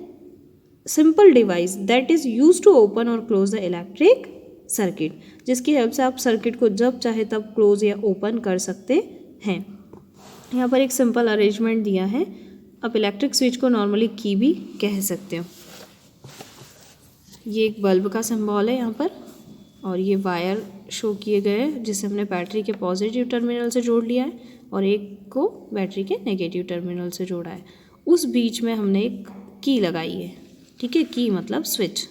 simple device that is use to open और क्लोज द इलेक्ट्रिक सर्किट, जिसकी हेल्प से आप सर्किट को जब चाहे तब क्लोज या ओपन कर सकते हैं। यहाँ पर एक सिंपल अरेंजमेंट दिया है। आप इलेक्ट्रिक स्विच को नॉर्मली की भी कह सकते हो। ये एक बल्ब का सिंबल है यहाँ पर, और ये वायर शो किए गए हैं जिसे हमने बैटरी के पॉजिटिव टर्मिनल से जोड़ लिया है और एक को बैटरी के नेगेटिव टर्मिनल से जोड़ा है। उस बीच में हमने एक की लगाई है। ठीक है, की मतलब स्विच।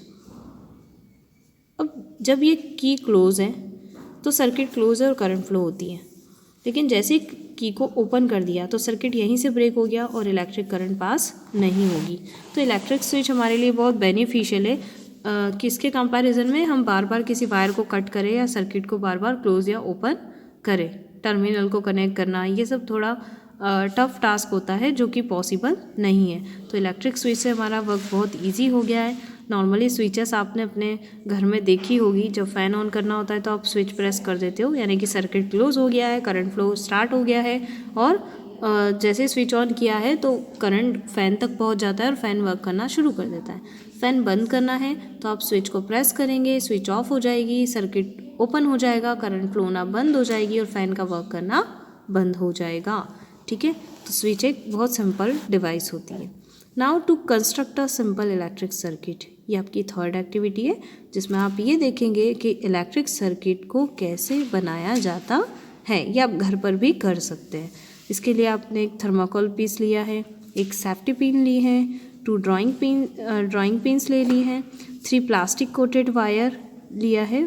अब जब ये की क्लोज है तो सर्किट क्लोज है और करंट फ्लो होती है, लेकिन जैसे की को ओपन कर दिया तो सर्किट यहीं से ब्रेक हो गया और इलेक्ट्रिक करंट पास नहीं होगी। तो इलेक्ट्रिक स्विच हमारे लिए बहुत बेनिफिशियल है। किसके कंपैरिजन में? हम बार बार किसी वायर को कट करें या सर्किट को बार बार क्लोज या ओपन करें, टर्मिनल को कनेक्ट करना, ये सब थोड़ा टफ टास्क होता है जो कि पॉसिबल नहीं है। तो इलेक्ट्रिक स्विच से हमारा वर्क बहुत इजी हो गया है। नॉर्मली स्विचेस आपने अपने घर में देखी होगी, जब फ़ैन ऑन करना होता है तो आप स्विच प्रेस कर देते हो, यानी कि सर्किट क्लोज हो गया है, करंट फ्लो स्टार्ट हो गया है, और जैसे स्विच ऑन किया है तो करंट फ़ैन तक पहुंच जाता है और फ़ैन वर्क करना शुरू कर देता है। फ़ैन बंद करना है तो आप स्विच को प्रेस करेंगे, स्विच ऑफ हो जाएगी, सर्किट ओपन हो जाएगा, करंट फ्लो होना बंद हो जाएगी और फ़ैन का वर्क करना बंद हो जाएगा। ठीक है, तो स्विच एक बहुत सिंपल डिवाइस होती है। Now to construct a simple electric circuit, ये आपकी थर्ड एक्टिविटी है जिसमें आप ये देखेंगे कि इलेक्ट्रिक सर्किट को कैसे बनाया जाता है। ये आप घर पर भी कर सकते हैं। इसके लिए आपने एक थर्माकोल पीस लिया है, एक सेफ्टी पिन ली है, 2 ड्राइंग पिन्स ले ली हैं, 3 प्लास्टिक कोटेड वायर लिया है,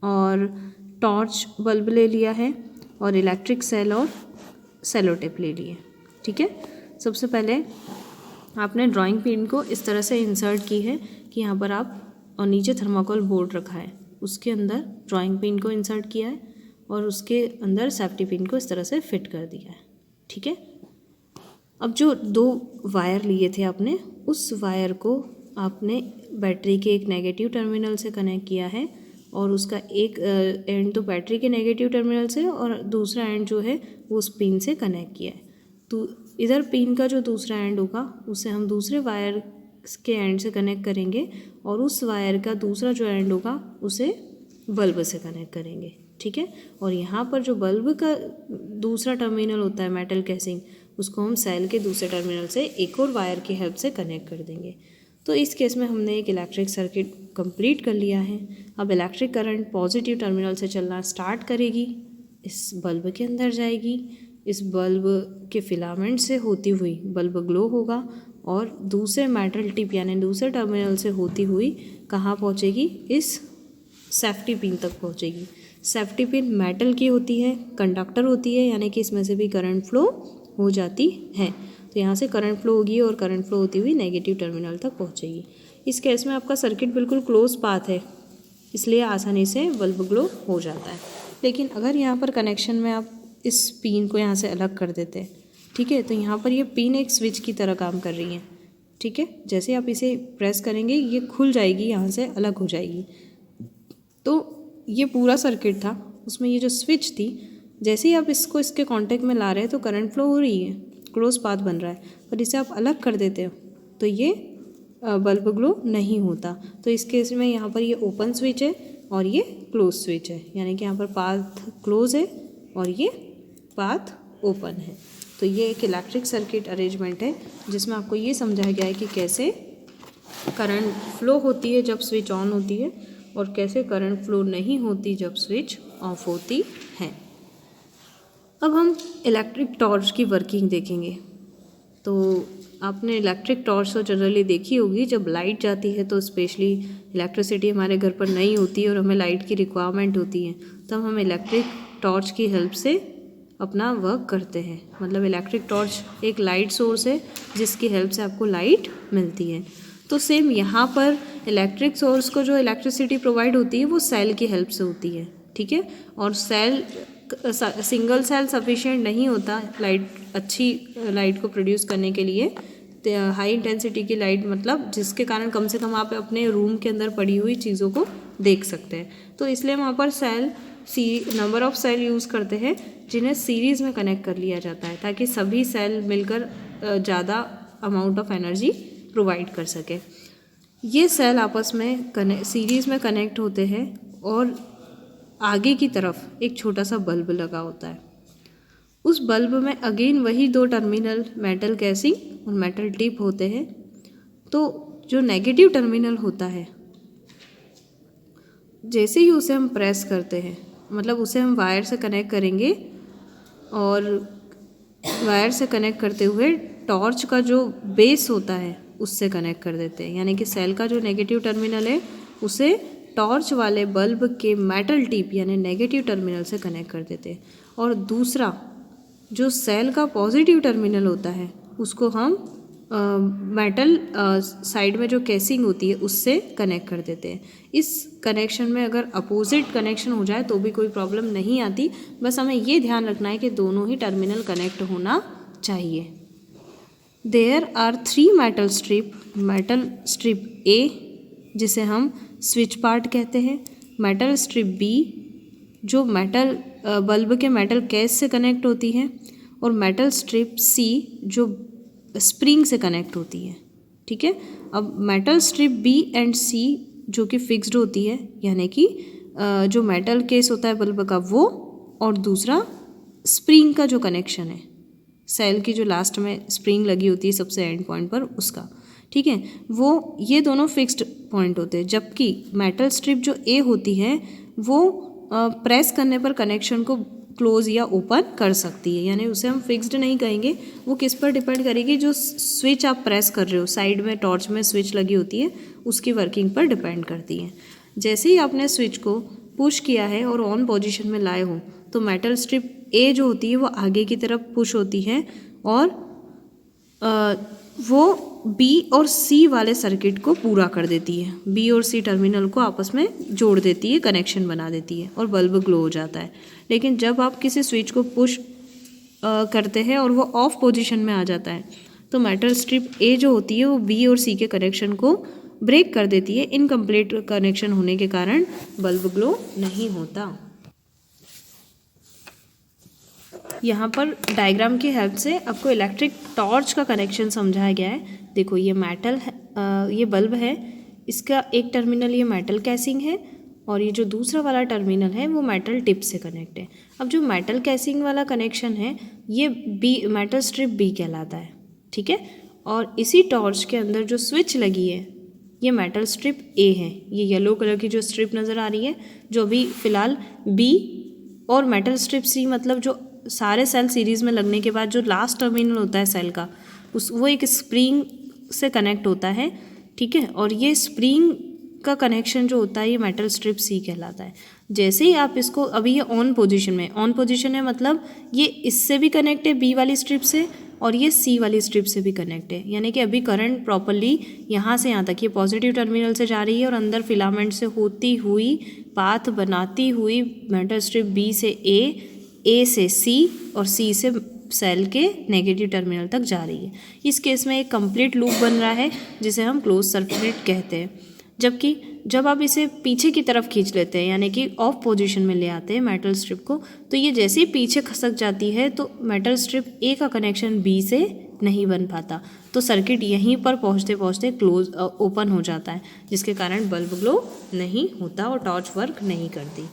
और टॉर्च बल्ब ले लिया है, और इलेक्ट्रिक सेल और सेलो टेप ले लिए। ठीक है, सबसे पहले आपने ड्राइंग पिन को इस तरह से इंसर्ट की है कि यहाँ पर आप और नीचे थर्माकोल बोर्ड रखा है, उसके अंदर ड्राइंग पिन को इंसर्ट किया है और उसके अंदर सेफ्टी पिन को इस तरह से फिट कर दिया है। ठीक है, अब जो 2 वायर लिए थे आपने, उस वायर को आपने बैटरी के एक नेगेटिव टर्मिनल से कनेक्ट किया है और उसका एक एंड तो बैटरी के नेगेटिव टर्मिनल से और दूसरा एंड जो है वो उस पिन से कनेक्ट किया है। तो इधर पिन का जो दूसरा एंड होगा उसे हम दूसरे वायर के एंड से कनेक्ट करेंगे और उस वायर का दूसरा जो एंड होगा उसे बल्ब से कनेक्ट करेंगे। ठीक है, और यहाँ पर जो बल्ब का दूसरा टर्मिनल होता है मेटल कैसिंग, उसको हम सेल के दूसरे टर्मिनल से एक और वायर की हेल्प से कनेक्ट कर देंगे। तो इस केस में हमने एक इलेक्ट्रिक सर्किट कंप्लीट कर लिया है। अब इलेक्ट्रिक करंट पॉजिटिव टर्मिनल से चलना स्टार्ट करेगी, इस बल्ब के अंदर जाएगी, इस बल्ब के फिलामेंट से होती हुई बल्ब ग्लो होगा और दूसरे मेटल टिप यानी दूसरे टर्मिनल से होती हुई कहाँ पहुँचेगी, इस सेफ्टी पिन तक पहुँचेगी। सेफ्टी पिन मेटल की होती है, कंडक्टर होती है, यानी कि इसमें से भी करंट फ्लो हो जाती है। तो यहाँ से करंट फ्लो होगी और करंट फ्लो होती हुई नेगेटिव टर्मिनल तक पहुँचेगी। इस केस में आपका सर्किट बिल्कुल क्लोज पाथ है, इसलिए आसानी से बल्ब ग्लो हो जाता है। लेकिन अगर यहाँ पर कनेक्शन में आप इस पिन को यहाँ से अलग कर देते हैं, ठीक है, तो यहाँ पर ये पिन एक स्विच की तरह काम कर रही है। ठीक है, जैसे आप इसे प्रेस करेंगे ये खुल जाएगी, यहाँ से अलग हो जाएगी। तो ये पूरा सर्किट था, उसमें ये जो स्विच थी, जैसे ही आप इसको इसके कांटेक्ट में ला रहे हैं तो करंट फ्लो हो रही है, क्लोज पाथ बन रहा है। पर इसे आप अलग कर देते हो तो ये बल्ब ग्लो नहीं होता। तो इस केस में यहाँ पर ये ओपन स्विच है और ये क्लोज स्विच है, यानी कि यहाँ पर पाथ क्लोज है और ये पाथ ओपन है। तो ये एक इलेक्ट्रिक सर्किट अरेंजमेंट है जिसमें आपको ये समझाया गया है कि कैसे करंट फ्लो होती है जब स्विच ऑन होती है और कैसे करंट फ्लो नहीं होती जब स्विच ऑफ होती है। अब हम इलेक्ट्रिक टॉर्च की वर्किंग देखेंगे। तो आपने इलेक्ट्रिक टॉर्च तो जनरली देखी होगी, जब लाइट जाती है तो स्पेशली इलेक्ट्रिसिटी हमारे घर पर नहीं होती है और हमें लाइट की रिक्वायरमेंट होती है, तब हम इलेक्ट्रिक टॉर्च की हेल्प से अपना वर्क करते हैं। मतलब इलेक्ट्रिक टॉर्च एक लाइट सोर्स है जिसकी हेल्प से आपको लाइट मिलती है। तो सेम यहाँ पर इलेक्ट्रिक सोर्स को जो इलेक्ट्रिसिटी प्रोवाइड होती है वो सेल की हेल्प से होती है। ठीक है, और सेल सिंगल सेल सफिशिएंट नहीं होता लाइट, अच्छी लाइट को प्रोड्यूस करने के लिए। हाई इंटेंसिटी की लाइट, मतलब जिसके कारण कम से कम आप अपने रूम के अंदर पड़ी हुई चीज़ों को देख सकते हैं। तो इसलिए वहाँ पर cell number of cell use करते हैं जिन्हें सीरीज़ में कनेक्ट कर लिया जाता है, ताकि सभी सेल मिलकर ज़्यादा अमाउंट ऑफ एनर्जी प्रोवाइड कर सके। ये सेल आपस में सीरीज़ में कनेक्ट होते हैं और आगे की तरफ एक छोटा सा बल्ब लगा होता है। उस बल्ब में अगेन वही 2 टर्मिनल मेटल कैसिंग और मेटल टिप होते हैं। तो जो नेगेटिव टर्मिनल होता है, जैसे ही उसे हम प्रेस करते हैं, मतलब उसे हम वायर से कनेक्ट करेंगे और वायर से कनेक्ट करते हुए टॉर्च का जो बेस होता है उससे कनेक्ट कर देते हैं। यानी कि सेल का जो नेगेटिव टर्मिनल है उसे टॉर्च वाले बल्ब के मेटल टिप यानी नेगेटिव टर्मिनल से कनेक्ट कर देते हैं, और दूसरा जो सेल का पॉजिटिव टर्मिनल होता है उसको हम मेटल साइड में जो केसिंग होती है उससे कनेक्ट कर देते हैं। इस कनेक्शन में अगर अपोजिट कनेक्शन हो जाए तो भी कोई प्रॉब्लम नहीं आती, बस हमें ये ध्यान रखना है कि दोनों ही टर्मिनल कनेक्ट होना चाहिए। देयर आर 3 मेटल स्ट्रिप ए जिसे हम स्विच पार्ट कहते हैं, मेटल स्ट्रिप बी जो मेटल बल्ब के मेटल केस से कनेक्ट होती है, और मेटल स्ट्रिप सी जो स्प्रिंग से कनेक्ट होती है। ठीक है, अब मेटल स्ट्रिप बी एंड सी जो कि फिक्स्ड होती है, यानी कि जो मेटल केस होता है बल्ब का वो, और दूसरा स्प्रिंग का जो कनेक्शन है, सेल की जो लास्ट में स्प्रिंग लगी होती है सबसे एंड पॉइंट पर उसका। ठीक है, वो ये दोनों फिक्स्ड पॉइंट होते हैं, जबकि मेटल स्ट्रिप जो ए होती है वो प्रेस करने पर कनेक्शन को क्लोज या ओपन कर सकती है, यानी उसे हम फिक्स्ड नहीं कहेंगे। वो किस पर डिपेंड करेगी, जो स्विच आप प्रेस कर रहे हो, साइड में टॉर्च में स्विच लगी होती है उसकी वर्किंग पर डिपेंड करती है। जैसे ही आपने स्विच को पुश किया है और ऑन पोजीशन में लाए हो तो मेटल स्ट्रिप ए जो होती है वो आगे की तरफ पुश होती है और वो बी और सी वाले सर्किट को पूरा कर देती है, बी और सी टर्मिनल को आपस में जोड़ देती है, कनेक्शन बना देती है और बल्ब ग्लो हो जाता है। लेकिन जब आप किसी स्विच को पुश करते हैं और वो ऑफ पोजीशन में आ जाता है तो मेटल स्ट्रिप ए जो होती है वो बी और सी के कनेक्शन को ब्रेक कर देती है। इनकम्प्लीट कनेक्शन होने के कारण बल्ब ग्लो नहीं होता। यहाँ पर डायग्राम की हेल्प से आपको इलेक्ट्रिक टॉर्च का कनेक्शन समझाया गया है। देखो ये मेटल है, ये बल्ब है, इसका एक टर्मिनल ये मेटल कैसिंग है और ये जो दूसरा वाला टर्मिनल है वो मेटल टिप से कनेक्ट है। अब जो मेटल कैसिंग वाला कनेक्शन है ये बी मेटल स्ट्रिप बी कहलाता है, ठीक है। और इसी टॉर्च के अंदर जो स्विच लगी है ये मेटल स्ट्रिप ए है। ये येलो कलर की जो स्ट्रिप नज़र आ रही है जो अभी फ़िलहाल बी, और मेटल स्ट्रिप सी मतलब जो सारे सेल सीरीज़ में लगने के बाद जो लास्ट टर्मिनल होता है सेल का वो एक स्प्रिंग से कनेक्ट होता है, ठीक है। और ये स्प्रिंग का कनेक्शन जो होता है ये मेटल स्ट्रिप सी कहलाता है। जैसे ही आप इसको, अभी ये ऑन पोजीशन है मतलब ये इससे भी कनेक्ट है बी वाली स्ट्रिप से और ये सी वाली स्ट्रिप से भी कनेक्ट है, यानी कि अभी करंट प्रॉपरली यहाँ से यहाँ तक ये पॉजिटिव टर्मिनल से जा रही है और अंदर फिलामेंट से होती हुई पाथ बनाती हुई मेटल स्ट्रिप बी से ए से सी और सी से सेल के नेगेटिव टर्मिनल तक जा रही है। इस केस में एक कंप्लीट लूप बन रहा है जिसे हम क्लोज सर्किट कहते हैं। जबकि जब आप इसे पीछे की तरफ खींच लेते हैं यानी कि ऑफ पोजीशन में ले आते हैं मेटल स्ट्रिप को, तो ये जैसे ही पीछे खसक जाती है तो मेटल स्ट्रिप ए का कनेक्शन बी से नहीं बन पाता, तो सर्किट यहीं पर पहुंचते पहुंचते क्लोज ओपन हो जाता है, जिसके कारण बल्ब ग्लो नहीं होता और टॉर्च वर्क नहीं करती।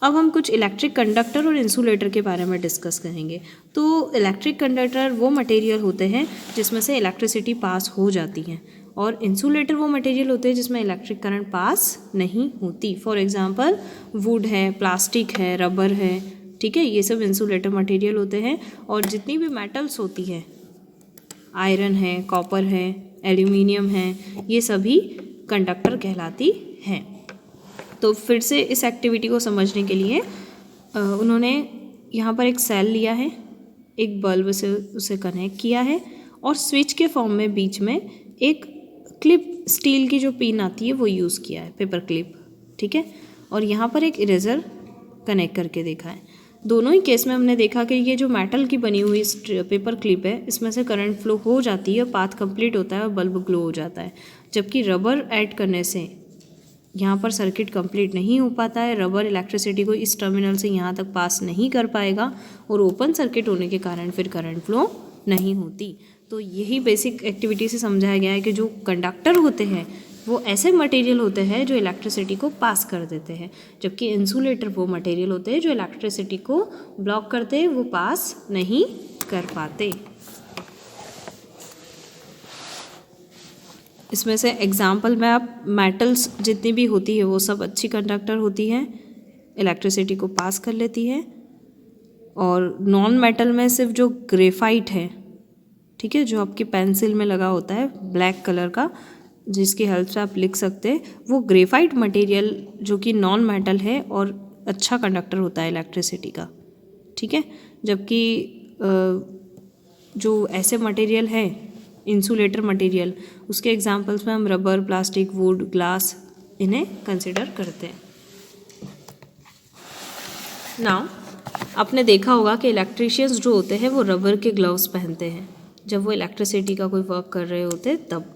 अब हम कुछ इलेक्ट्रिक कंडक्टर और इंसुलेटर के बारे में डिस्कस करेंगे। तो इलेक्ट्रिक कंडक्टर वो मटेरियल होते हैं जिसमें से इलेक्ट्रिसिटी पास हो जाती है और इंसुलेटर वो मटेरियल होते हैं जिसमें इलेक्ट्रिक करंट पास नहीं होती। फॉर एग्जांपल वुड है, प्लास्टिक है, रबर है, ठीक है, ये सब इंसुलेटर मटेरियल होते हैं। और जितनी भी मेटल्स होती हैं, आयरन है, कॉपर है, एल्यूमिनियम है, ये सभी कंडक्टर कहलाती हैं। तो फिर से इस एक्टिविटी को समझने के लिए उन्होंने यहाँ पर एक सेल लिया है, एक बल्ब से उसे कनेक्ट किया है और स्विच के फॉर्म में बीच में एक क्लिप, स्टील की जो पिन आती है वो यूज़ किया है, पेपर क्लिप, ठीक है। और यहाँ पर एक इरेज़र कनेक्ट करके देखा है। दोनों ही केस में हमने देखा कि ये जो मेटल की बनी हुई पेपर क्लिप है इसमें से करंट फ्लो हो जाती है, पाथ कंप्लीट होता है और बल्ब ग्लो हो जाता है। जबकि रबर ऐड करने से यहाँ पर सर्किट कंप्लीट नहीं हो पाता है, रबर इलेक्ट्रिसिटी को इस टर्मिनल से यहाँ तक पास नहीं कर पाएगा और ओपन सर्किट होने के कारण फिर करंट फ्लो नहीं होती। तो यही बेसिक एक्टिविटी से समझाया गया है कि जो कंडक्टर होते हैं वो ऐसे मटेरियल होते हैं जो इलेक्ट्रिसिटी को पास कर देते हैं, जबकि इंसुलेटर वो मटेरियल होते हैं जो इलेक्ट्रिसिटी को ब्लॉक करते हैं, वो पास नहीं कर पाते। इसमें से एग्जाम्पल में आप मेटल्स जितनी भी होती है वो सब अच्छी कंडक्टर होती हैं, इलेक्ट्रिसिटी को पास कर लेती है। और नॉन मेटल में सिर्फ जो ग्रेफाइट है, ठीक है, जो आपकी पेंसिल में लगा होता है ब्लैक कलर का, जिसकी हेल्प से आप लिख सकते हैं, वो ग्रेफाइट मटेरियल जो कि नॉन मेटल है और अच्छा कंडक्टर होता है इलेक्ट्रिसिटी का, ठीक है। जबकि जो ऐसे मटेरियल है इंसुलेटर मटेरियल, उसके एग्जांपल्स में हम रबर, प्लास्टिक, वुड, ग्लास इन्हें कंसिडर करते हैं। नाउ आपने देखा होगा कि इलेक्ट्रिशियंस जो होते हैं वो रबर के ग्लव्स पहनते हैं जब वो इलेक्ट्रिसिटी का कोई वर्क कर रहे होते हैं तब।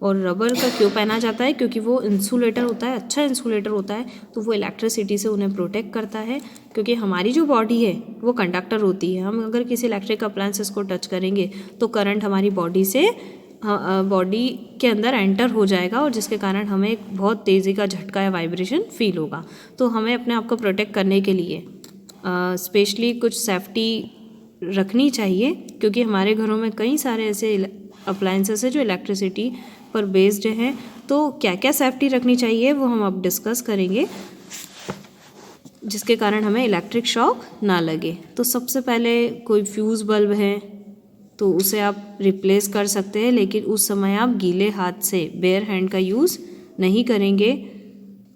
और रबर का क्यों पहना जाता है? क्योंकि वो इंसुलेटर होता है, अच्छा इंसुलेटर होता है, तो वो इलेक्ट्रिसिटी से उन्हें प्रोटेक्ट करता है। क्योंकि हमारी जो बॉडी है वो कंडक्टर होती है, हम अगर किसी इलेक्ट्रिक अप्लायंसेस को टच करेंगे तो करंट हमारी बॉडी से बॉडी के अंदर एंटर हो जाएगा और जिसके कारण हमें एक बहुत तेज़ी का झटका या वाइब्रेशन फील होगा। तो हमें अपने आप को प्रोटेक्ट करने के लिए स्पेशली कुछ सेफ्टी रखनी चाहिए, क्योंकि हमारे घरों में कई सारे ऐसे अप्लायंसेस है जो इलेक्ट्रिसिटी पर बेस्ड हैं। तो क्या क्या सेफ्टी रखनी चाहिए वो हम अब डिस्कस करेंगे, जिसके कारण हमें इलेक्ट्रिक शॉक ना लगे। तो सबसे पहले कोई फ्यूज़ बल्ब है तो उसे आप रिप्लेस कर सकते हैं, लेकिन उस समय आप गीले हाथ से बेयर हैंड का यूज़ नहीं करेंगे।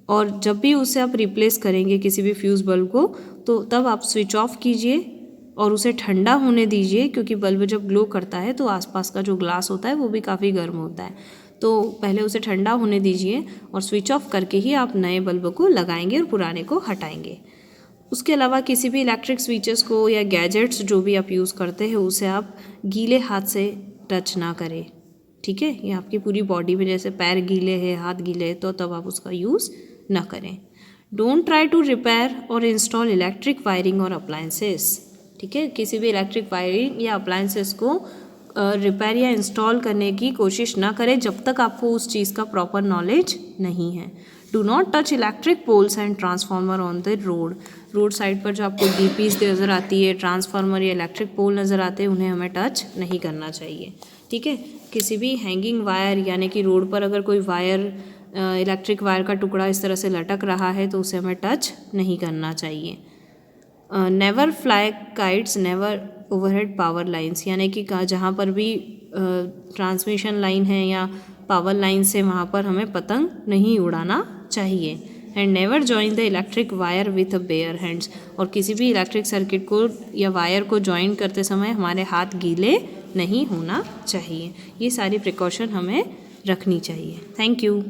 और जब भी उसे आप रिप्लेस करेंगे किसी भी फ्यूज़ बल्ब को, तो तब आप स्विच ऑफ कीजिए और उसे ठंडा होने दीजिए, क्योंकि बल्ब जब ग्लो करता है तो आसपास का जो ग्लास होता है वो भी काफ़ी गर्म होता है। तो पहले उसे ठंडा होने दीजिए और स्विच ऑफ करके ही आप नए बल्ब को लगाएंगे और पुराने को हटाएंगे। उसके अलावा किसी भी इलेक्ट्रिक स्विचेस को या गैजेट्स जो भी आप यूज़ करते हैं उसे आप गीले हाथ से टच ना करें, ठीक है। ये आपकी पूरी बॉडी में, जैसे पैर गीले हैं, हाथ गीले हैं, तो तब आप उसका यूज़ ना करें। डोंट ट्राई टू रिपेयर और इंस्टॉल इलेक्ट्रिक वायरिंग और अप्लायंसेस, ठीक है। किसी भी इलेक्ट्रिक वायरिंग या अप्लायंसेस को रिपेयर या इंस्टॉल करने की कोशिश ना करें जब तक आपको उस चीज़ का प्रॉपर नॉलेज नहीं है। Do not touch electric poles and transformer on the road side पर जो आपको डीपीज नज़र आती है, ट्रांसफार्मर या इलेक्ट्रिक पोल नज़र आते हैं, उन्हें हमें टच नहीं करना चाहिए, ठीक है। किसी भी हैंगिंग वायर, यानी कि रोड पर अगर कोई वायर, इलेक्ट्रिक वायर का टुकड़ा इस तरह से लटक रहा है तो उसे हमें टच नहीं करना चाहिए। Never fly kites, never overhead power lines, यानी कि जहाँ पर भी ट्रांसमिशन लाइन है या पावर लाइन से वहाँ पर हमें पतंग नहीं उड़ाना चाहिए। And never join the electric wire with bare hands, और किसी भी इलेक्ट्रिक सर्किट को या वायर को ज्वाइन करते समय हमारे हाथ गीले नहीं होना चाहिए। ये सारी प्रिकॉशन हमें रखनी चाहिए। Thank you.